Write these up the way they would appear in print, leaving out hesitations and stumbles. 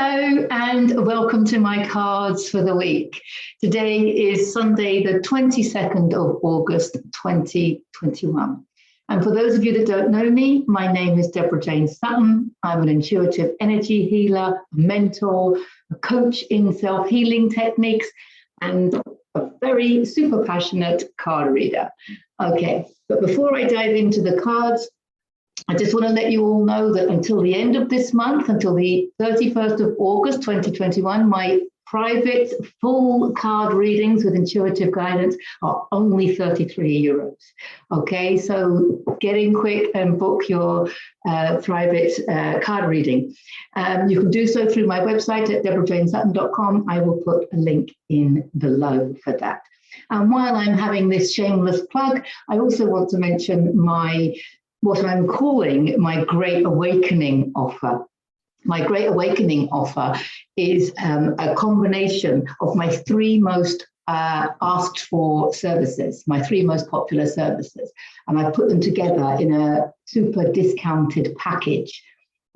Hello and welcome to my cards for the week. Today is Sunday, the 22nd of August, 2021. And for those of you that don't know me, my name is Deborah Jane Sutton. I'm an intuitive energy healer, a mentor, a coach in self-healing techniques, and a very super passionate card reader. Okay, but before I dive into the cards, I just want to let you all know that until the end of this month, until the 31st of August 2021, my private full card readings with intuitive guidance are only €33. Okay, so get in quick and book your private card reading. You can do so through my website at deborahjanesutton.com. I will put a link in below for that. And while I'm having this shameless plug, I also want to mention what I'm calling my Great Awakening offer. My Great Awakening offer is a combination of my three most asked for services, my three most popular services, and I put them together in a super discounted package.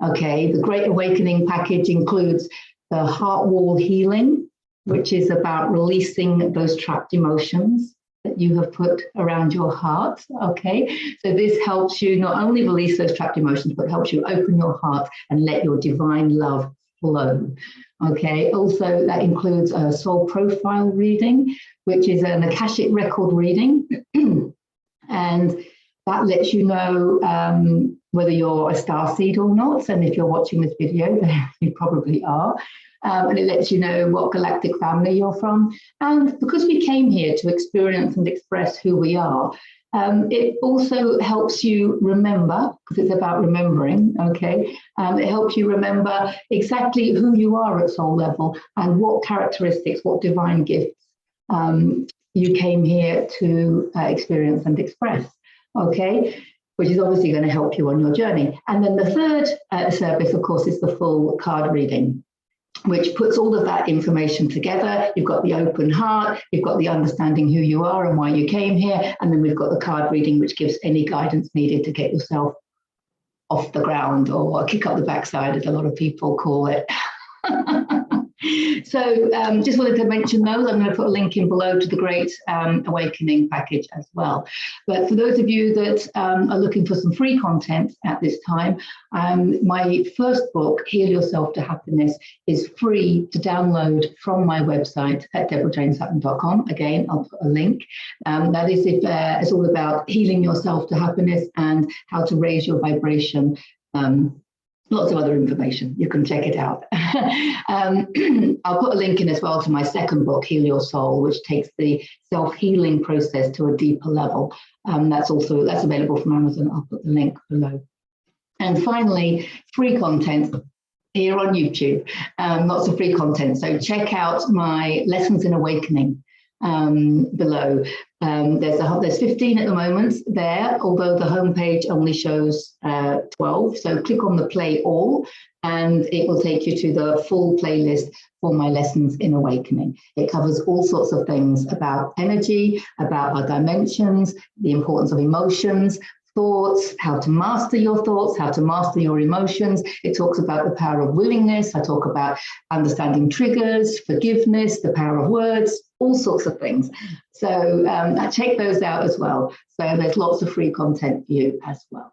Okay, the Great Awakening package includes the heart wall healing, which is about releasing those trapped emotions that you have put around your heart. Okay, so this helps you not only release those trapped emotions, but helps you open your heart and let your divine love flow. Okay, also that includes a soul profile reading, which is an Akashic record reading, and that lets you know whether you're a starseed or not. And if you're watching this video, then you probably are. And it lets you know what galactic family you're from. And because we came here to experience and express who we are, it also helps you remember, because it's about remembering, okay? It helps you remember exactly who you are at soul level and what characteristics, what divine gifts you came here to experience and express, okay? Which is obviously going to help you on your journey. And then the third service, of course, is the full card reading, which puts all of that information together. You've got the open heart, you've got the understanding who you are and why you came here, and then we've got the card reading, which gives any guidance needed to get yourself off the ground, or kick up the backside, as a lot of people call it. So just wanted to mention those. I'm going to put a link in below to the Great Awakening package as well. But for those of you that are looking for some free content at this time, my first book, Heal Yourself to Happiness, is free to download from my website at deborahjanesutton.com. Again, I'll put a link. That is it's all about healing yourself to happiness and how to raise your vibration. Lots of other information. You can check it out. I'll put a link in as well to my second book, Heal Your Soul, which takes the self-healing process to a deeper level. That's available from Amazon. I'll put the link below. And finally, free content here on YouTube. Lots of free content. So check out my Lessons in Awakening below. There's 15 at the moment there, although the homepage only shows 12. So click on the play all and it will take you to the full playlist for my Lessons in Awakening. It covers all sorts of things about energy, about our dimensions, the importance of emotions, thoughts, how to master your thoughts, how to master your emotions. It talks about the power of willingness. I talk about understanding triggers, forgiveness, the power of words, all sorts of things. So check those out as well. So there's lots of free content for you as well.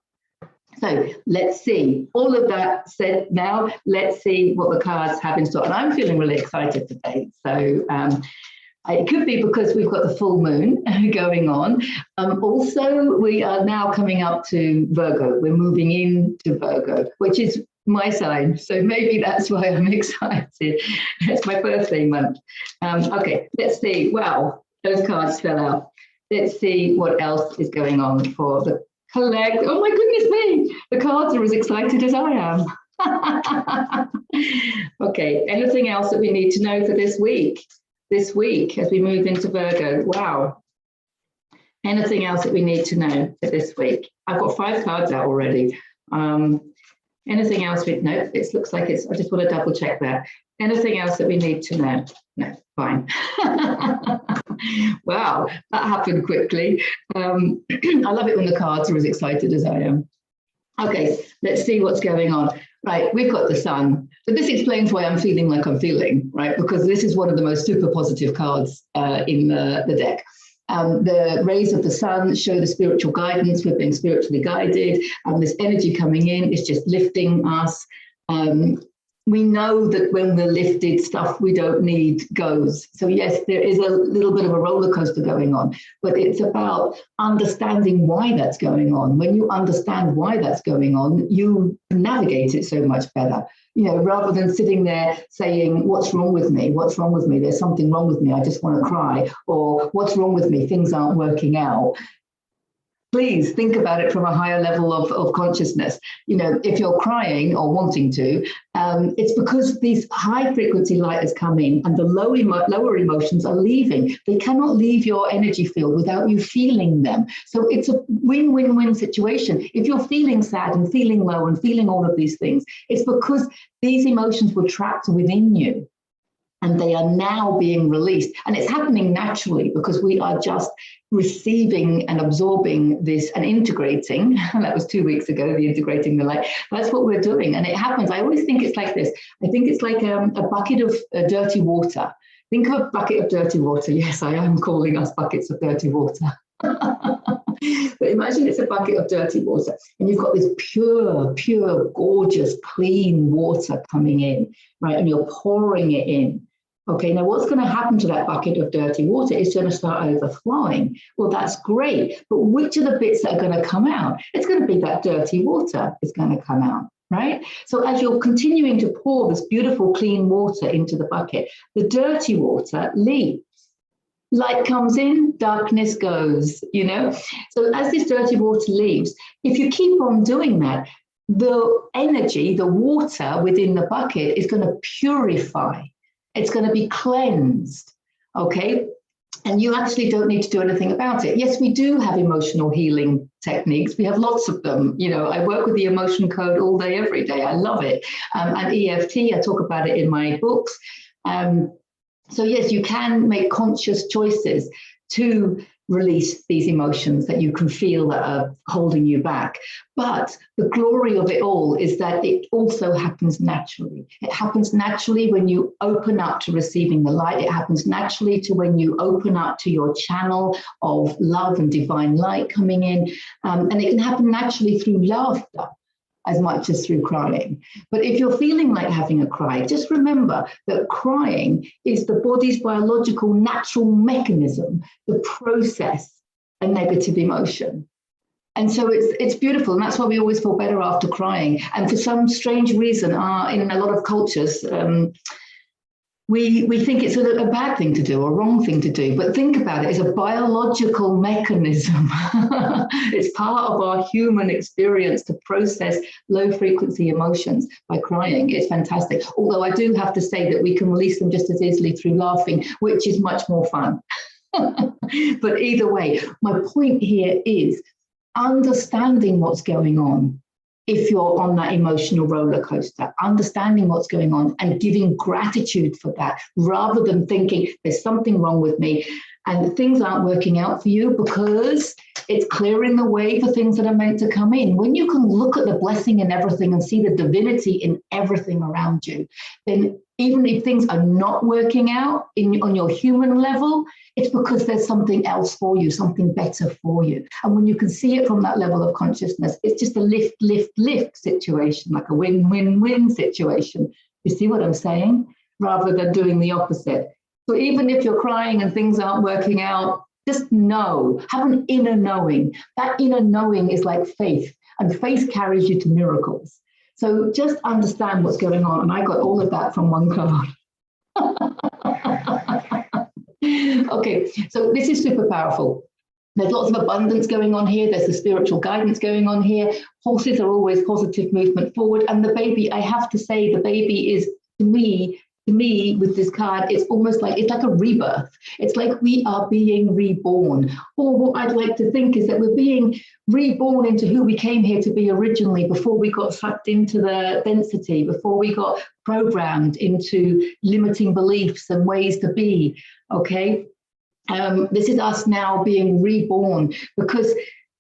So let's see. All of that said now, let's see what the cards have in store. And I'm feeling really excited today. So it could be because we've got the full moon going on. Also, we are now coming up to Virgo. We're moving into Virgo, which is my sign. So maybe that's why I'm excited. It's my birthday month. Okay, let's see. Wow, those cards fell out. Let's see what else is going on for the collect. Oh my goodness me, the cards are as excited as I am. Okay, anything else that we need to know for this week? This week, as we move into Virgo, wow. Anything else that we need to know for this week? I've got 5 cards out already. Anything else? No, it looks like it's, I just want to double check that. Anything else that we need to know? No, fine. Wow, that happened quickly. I love it when the cards are as excited as I am. Okay, let's see what's going on. Right, we've got the sun. So this explains why I'm feeling like I'm feeling, right? Because this is one of the most super positive cards in the deck. The rays of the sun show the spiritual guidance. We're being spiritually guided. This energy coming in is just lifting us. We know that when we're lifted, stuff we don't need goes. So yes, there is a little bit of a roller coaster going on, but it's about understanding why that's going on. When you understand why that's going on, you navigate it so much better. You know, rather than sitting there saying, what's wrong with me? What's wrong with me? There's something wrong with me. I just want to cry. Or what's wrong with me? Things aren't working out. Please think about it from a higher level of consciousness. You know, if you're crying or wanting to, it's because these high frequency light has come in and the lower emotions are leaving. They cannot leave your energy field without you feeling them. So it's a win-win-win situation. If you're feeling sad and feeling low and feeling all of these things, it's because these emotions were trapped within you. And they are now being released. And it's happening naturally because we are just receiving and absorbing this and integrating. That was 2 weeks ago, the integrating the light. That's what we're doing. And it happens. I always think it's like this. I think it's like a bucket of dirty water. Think of a bucket of dirty water. Yes, I am calling us buckets of dirty water. But imagine it's a bucket of dirty water and you've got this pure, gorgeous, clean water coming in, right? And you're pouring it in. Okay, now what's going to happen to that bucket of dirty water? It's going to start overflowing. Well, that's great. But which are the bits that are going to come out? It's going to be that dirty water is going to come out, right? So as you're continuing to pour this beautiful, clean water into the bucket, the dirty water leaves. Light comes in, darkness goes, you know? So as this dirty water leaves, if you keep on doing that, the energy, the water within the bucket is going to purify. It's going to be cleansed, okay? And you actually don't need to do anything about it. Yes, we do have emotional healing techniques. We have lots of them. You know, I work with the emotion code all day, every day. I love it. And EFT, I talk about it in my books. So yes, you can make conscious choices to release these emotions that you can feel that are holding you back. But the glory of it all is that it also happens naturally. It happens naturally when you open up to receiving the light. It happens naturally to when you open up to your channel of love and divine light coming in. And it can happen naturally through laughter as much as through crying. But if you're feeling like having a cry, just remember that crying is the body's biological natural mechanism to process a negative emotion. And so it's beautiful. And that's why we always feel better after crying. And for some strange reason, in a lot of cultures, we think it's a bad thing to do or wrong thing to do, but think about it as a biological mechanism. It's part of our human experience to process low frequency emotions by crying. It's fantastic. Although I do have to say that we can release them just as easily through laughing, which is much more fun. But either way, my point here is understanding what's going on. If you're on that emotional roller coaster, understanding what's going on and giving gratitude for that, rather than thinking there's something wrong with me and things aren't working out for you, because it's clearing the way for things that are meant to come in. When you can look at the blessing in everything and see the divinity in everything around you, then even if things are not working out on your human level, it's because there's something else for you, something better for you. And when you can see it from that level of consciousness, it's just a lift, lift, lift situation, like a win-win-win situation. You see what I'm saying? Rather than doing the opposite. So even if you're crying and things aren't working out, just know, have an inner knowing. That inner knowing is like faith, and faith carries you to miracles. So just understand what's going on. And I got all of that from one card. Okay, so this is super powerful. There's lots of abundance going on here. There's the spiritual guidance going on here. Horses are always positive movement forward. And the baby, I have to say, the baby is, to me, with this card, it's almost like, it's like a rebirth. It's like we are being reborn. Or what I'd like to think is that we're being reborn into who we came here to be originally, before we got sucked into the density, before we got programmed into limiting beliefs and ways to be, okay? This is us now being reborn, because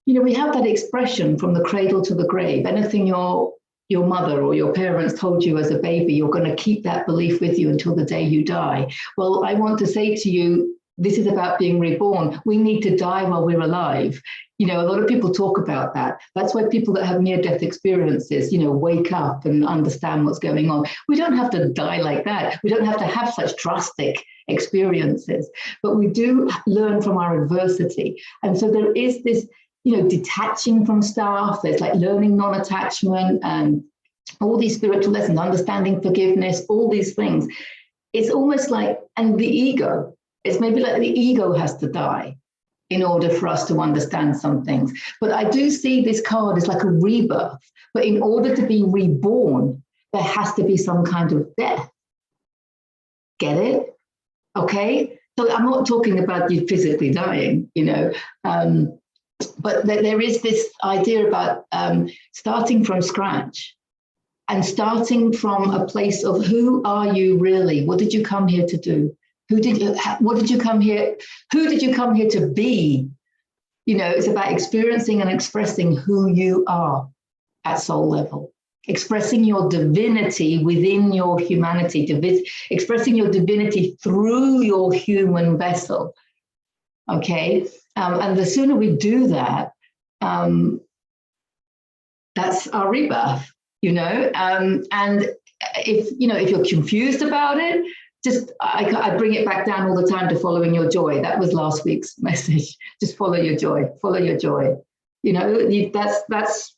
You know, we have that expression from the cradle to the grave. Anything your mother or your parents told you as a baby, you're going to keep that belief with you until the day you die. Well, I want to say to you, this is about being reborn. We need to die while we're alive. You know, a lot of people talk about that. That's why people that have near-death experiences, you know, wake up and understand what's going on. We don't have to die like that. We don't have to have such drastic experiences, but we do learn from our adversity. And so there is this, you know, detaching from stuff. There's like learning non-attachment and all these spiritual lessons, understanding forgiveness, all these things. It's almost like, and the ego, it's maybe like the ego has to die in order for us to understand some things. But I do see this card as like a rebirth. But in order to be reborn, there has to be some kind of death. Get it? Okay? So I'm not talking about you physically dying, you know, but there is this idea about starting from scratch and starting from a place of who are you really? What did you come here to do? What did you come here? Who did you come here to be? You know, it's about experiencing and expressing who you are at soul level, expressing your divinity within your humanity, expressing your divinity through your human vessel. Okay, and the sooner we do that, that's our rebirth. You know, and if you're confused about it, just I bring it back down all the time to following your joy. That was last week's message. Just follow your joy. Follow your joy. You know, that's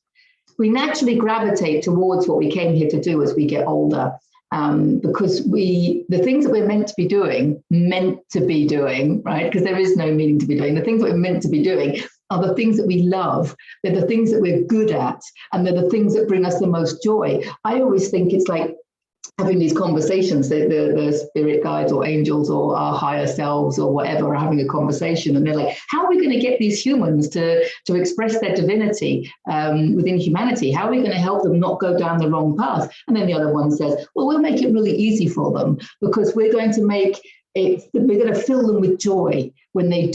we naturally gravitate towards what we came here to do as we get older, because the things that we're meant to be doing, right? Because there is no meaning to be doing. The things that we're meant to be doing are the things that we love. They're the things that we're good at, and they're the things that bring us the most joy. I always think it's like having these conversations, the spirit guides or angels or our higher selves or whatever are having a conversation, and they're like, how are we going to get these humans to express their divinity within humanity? How are we going to help them not go down the wrong path? And then the other one says, well, we'll make it really easy for them, because we're going to fill them with joy when they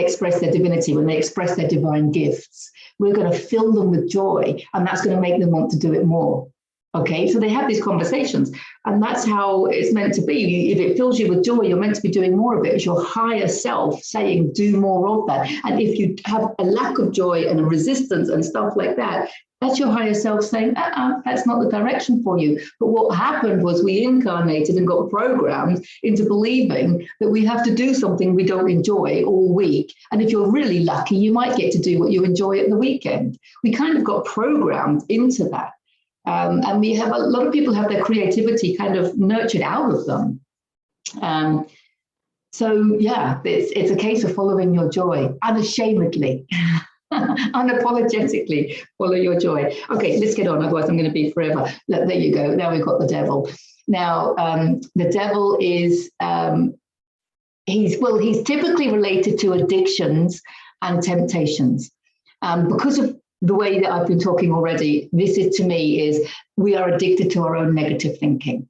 express their divinity, when they express their divine gifts. We're going to fill them with joy, and that's going to make them want to do it more. Okay, so they have these conversations, and that's how it's meant to be. If it fills you with joy, you're meant to be doing more of it. It's your higher self saying, do more of that. And if you have a lack of joy and a resistance and stuff like that, that's your higher self saying, that's not the direction for you. But what happened was we incarnated and got programmed into believing that we have to do something we don't enjoy all week. And if you're really lucky, you might get to do what you enjoy at the weekend. We kind of got programmed into that. And we have a lot of people have their creativity kind of nurtured out of them. So yeah, it's a case of following your joy unashamedly, unapologetically follow your joy. Okay, let's get on, otherwise I'm going to be forever. Look, there you go. Now we've got the devil. Now the devil is he's typically related to addictions and temptations, because of the way that I've been talking already. This is, to me, is we are addicted to our own negative thinking.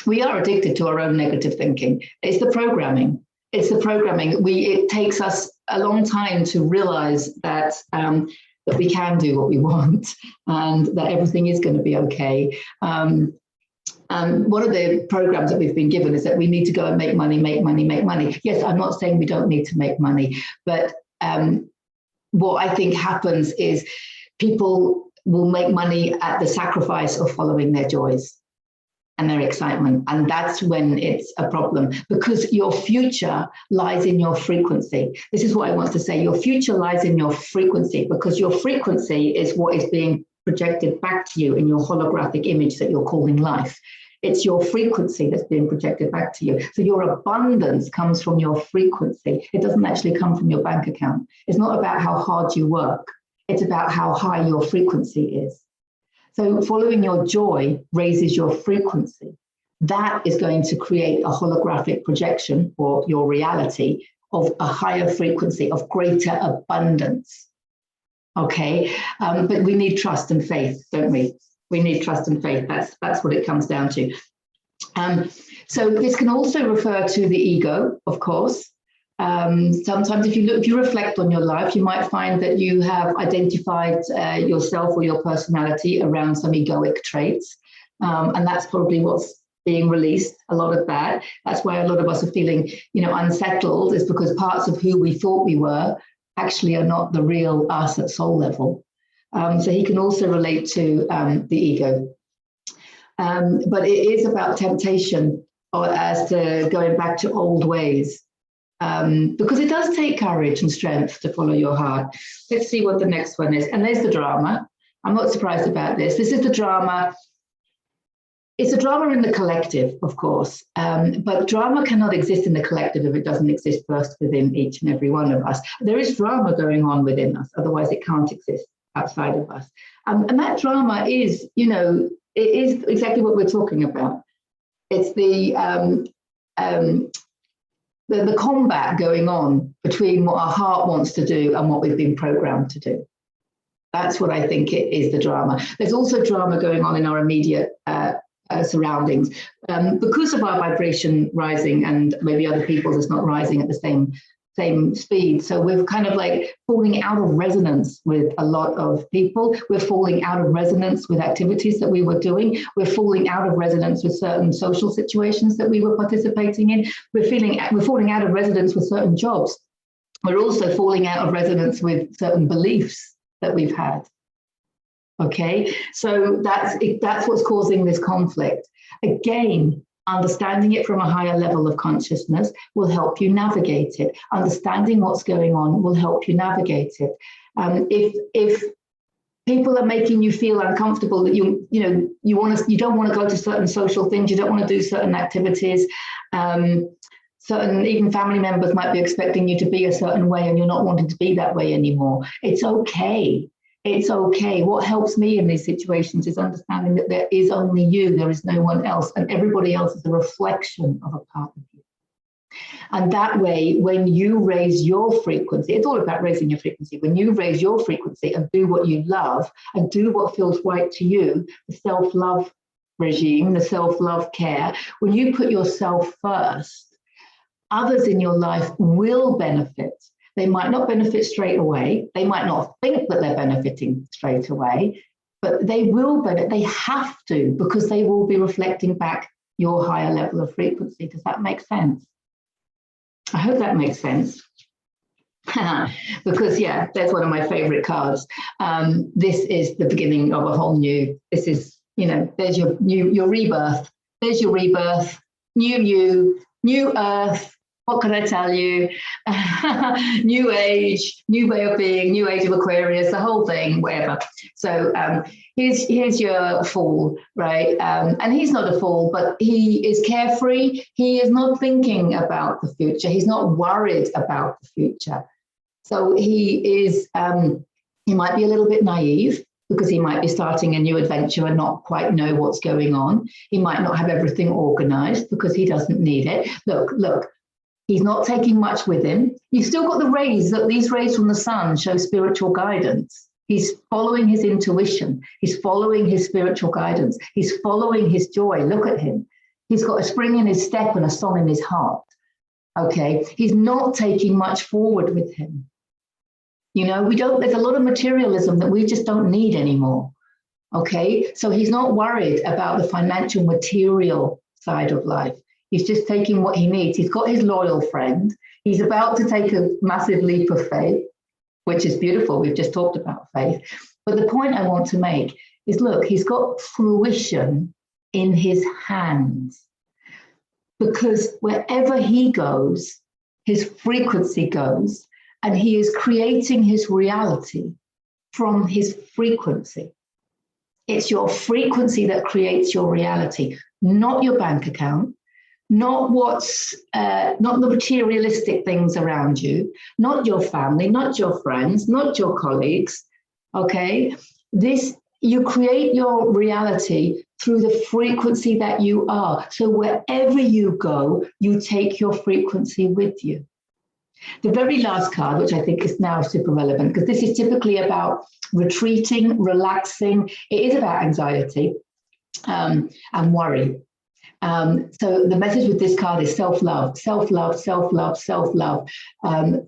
We are addicted to our own negative thinking. It's the programming. It's the programming. It takes us a long time to realize that that we can do what we want and that everything is going to be okay. And one of the programs that we've been given is that we need to go and make money, make money, make money. Yes, I'm not saying we don't need to make money, but what I think happens is people will make money at the sacrifice of following their joys and their excitement. And that's when it's a problem, because your future lies in your frequency. This is what I want to say. Your future lies in your frequency, because your frequency is what is being projected back to you in your holographic image that you're calling life. It's your frequency that's being projected back to you. So your abundance comes from your frequency. It doesn't actually come from your bank account. It's not about how hard you work. It's about how high your frequency is. So following your joy raises your frequency. That is going to create a holographic projection for your reality of a higher frequency, of greater abundance. Okay, but we need trust and faith, don't we? We need trust and faith. That's what it comes down to. So this can also refer to the ego, of course. Sometimes if you reflect on your life, you might find that you have identified yourself or your personality around some egoic traits. And that's probably what's being released, a lot of that. That's why a lot of us are feeling, unsettled, is because parts of who we thought we were actually are not the real us at soul level. So he can also relate to the ego. But it is about temptation, or as to going back to old ways. Because it does take courage and strength to follow your heart. Let's see what the next one is. And there's the drama. I'm not surprised about this. This is the drama. It's a drama in the collective, of course, but drama cannot exist in the collective if it doesn't exist first within each and every one of us. There is drama going on within us, otherwise it can't exist outside of us. And that drama is, it is exactly what we're talking about. It's the combat going on between what our heart wants to do and what we've been programmed to do. That's what I think it is, the drama. There's also drama going on in our immediate surroundings. Because of our vibration rising, and maybe other people's is not rising at the same speed. So we're kind of like falling out of resonance with a lot of people. We're falling out of resonance with activities that we were doing. We're falling out of resonance with certain social situations that we were participating in. We're falling out of resonance with certain jobs. We're also falling out of resonance with certain beliefs that we've had. Okay, so that's what's causing this conflict. Again, understanding it from a higher level of consciousness will help you navigate it. Understanding what's going on will help you navigate it. If people are making you feel uncomfortable, that you don't want to go to certain social things, you don't want to do certain activities. Certain even family members might be expecting you to be a certain way, and you're not wanting to be that way anymore. It's okay. It's okay. What helps me in these situations is understanding that there is only you, there is no one else, and everybody else is a reflection of a part of you. And that way, when you raise your frequency, it's all about raising your frequency. When you raise your frequency and do what you love and do what feels right to you, the self-love regime, the self-love care, when you put yourself first, others in your life will benefit. They might not benefit straight away. They might not think that they're benefiting straight away, but they will benefit. They have to, because they will be reflecting back your higher level of frequency. Does that make sense? I hope that makes sense. Because, yeah, that's one of my favorite cards. This is the beginning of a whole new, this is, there's your rebirth. There's your rebirth, new you, new earth. What can I tell you? New age, new way of being, new age of Aquarius, the whole thing, whatever. So here's your fool, right? And he's not a fool, but he is carefree. He is not thinking about the future. He's not worried about the future. So he is, he might be a little bit naive, because he might be starting a new adventure and not quite know what's going on. He might not have everything organized because he doesn't need it. Look. He's not taking much with him. He's still got the rays, that these rays from the sun show spiritual guidance. He's following his intuition. He's following his spiritual guidance. He's following his joy. Look at him. He's got a spring in his step and a song in his heart. Okay. He's not taking much forward with him. There's a lot of materialism that we just don't need anymore. Okay. So he's not worried about the financial material side of life. He's just taking what he needs. He's got his loyal friend. He's about to take a massive leap of faith, which is beautiful. We've just talked about faith. But the point I want to make is, look, he's got fruition in his hands, because wherever he goes, his frequency goes, and he is creating his reality from his frequency. It's your frequency that creates your reality, not your bank account. Not not the materialistic things around you, not your family, not your friends, not your colleagues. Okay, you create your reality through the frequency that you are. So wherever you go, you take your frequency with you. The very last card, which I think is now super relevant, because this is typically about retreating, relaxing. It is about anxiety and worry. So the message with this card is self-love, self-love, self-love, self-love,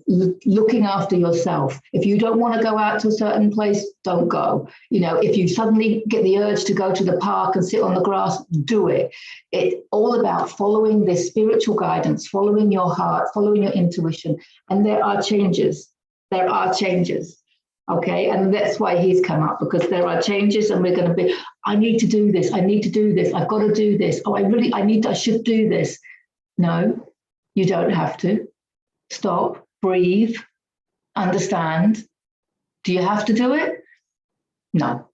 looking after yourself. If you don't want to go out to a certain place, don't go. You know, if you suddenly get the urge to go to the park and sit on the grass, do it. It's all about following this spiritual guidance, following your heart, following your intuition. And there are changes. There are changes. Okay, and that's why he's come up, because there are changes, and we're going to be, I need to do this, I need to do this, I've got to do this, oh, I should do this. No, you don't have to. Stop, breathe, understand. Do you have to do it? No.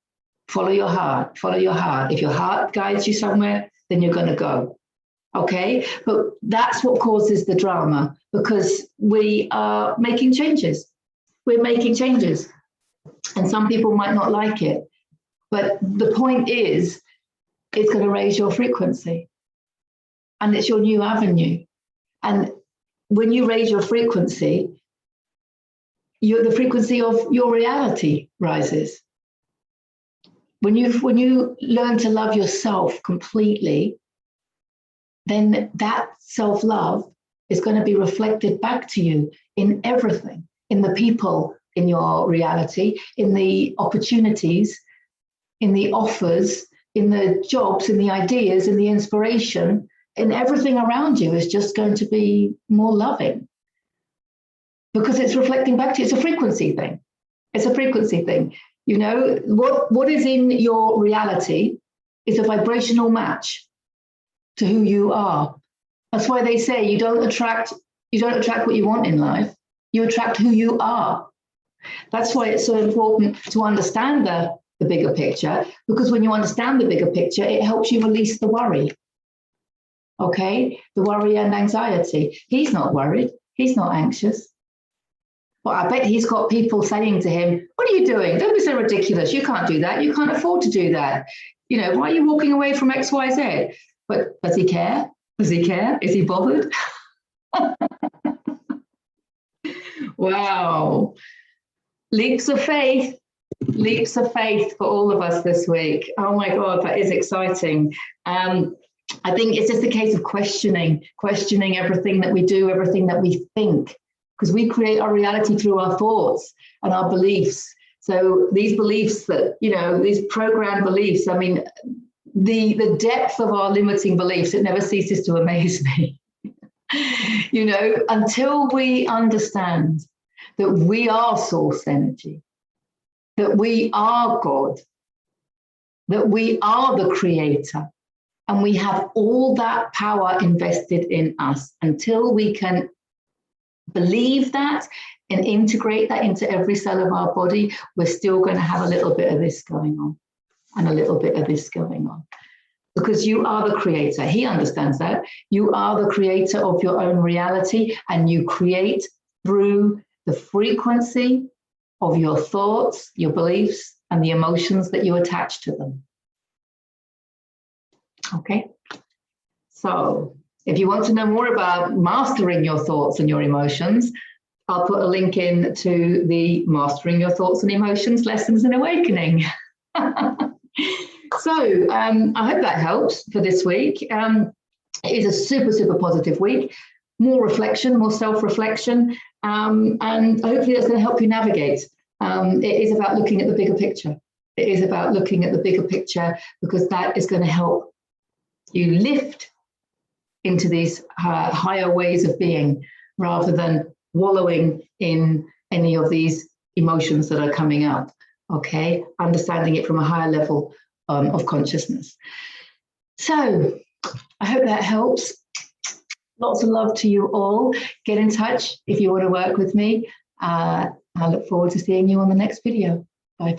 Follow your heart, follow your heart. If your heart guides you somewhere, then you're going to go. Okay, but that's what causes the drama, because we are making changes. We're making changes. And some people might not like it. But the point is, it's going to raise your frequency. And it's your new avenue. And when you raise your frequency, the frequency of your reality rises. When you learn to love yourself completely, then that self-love is going to be reflected back to you in everything, in the people in your reality, in the opportunities, in the offers, in the jobs, in the ideas, in the inspiration, in everything around you is just going to be more loving, because it's reflecting back to you. It's a frequency thing. It's a frequency thing. You know, what is in your reality is a vibrational match to who you are. That's why they say you don't attract what you want in life. You attract who you are. That's why it's so important to understand the bigger picture, because when you understand the bigger picture, it helps you release the worry. Okay? The worry and anxiety. He's not worried. He's not anxious. Well, I bet he's got people saying to him, what are you doing? Don't be so ridiculous. You can't do that. You can't afford to do that. You know, why are you walking away from X, Y, Z? But does he care? Does he care? Is he bothered? Wow. Leaps of faith for all of us this week. Oh my God, that is exciting. I think it's just a case of questioning everything that we do, everything that we think, because we create our reality through our thoughts and our beliefs. So these beliefs that, you know, these programmed beliefs, I mean, the depth of our limiting beliefs, it never ceases to amaze me. You know, until we understand that we are source energy, that we are God, that we are the creator, and we have all that power invested in us. Until we can believe that and integrate that into every cell of our body, we're still going to have a little bit of this going on and a little bit of this going on. Because you are the creator. He understands that. You are the creator of your own reality, and you create through the frequency of your thoughts, your beliefs, and the emotions that you attach to them. Okay? So if you want to know more about mastering your thoughts and your emotions, I'll put a link in to the Mastering Your Thoughts and Emotions Lessons in Awakening. So I hope that helps for this week. It is a super, super positive week. More reflection, more self-reflection, and hopefully that's going to help you navigate. It is about looking at the bigger picture. It is about looking at the bigger picture, because that is going to help you lift into these higher ways of being, rather than wallowing in any of these emotions that are coming up. Okay, understanding it from a higher level of consciousness. So I hope that helps. Lots of love to you all. Get in touch if you want to work with me. I look forward to seeing you on the next video. Bye.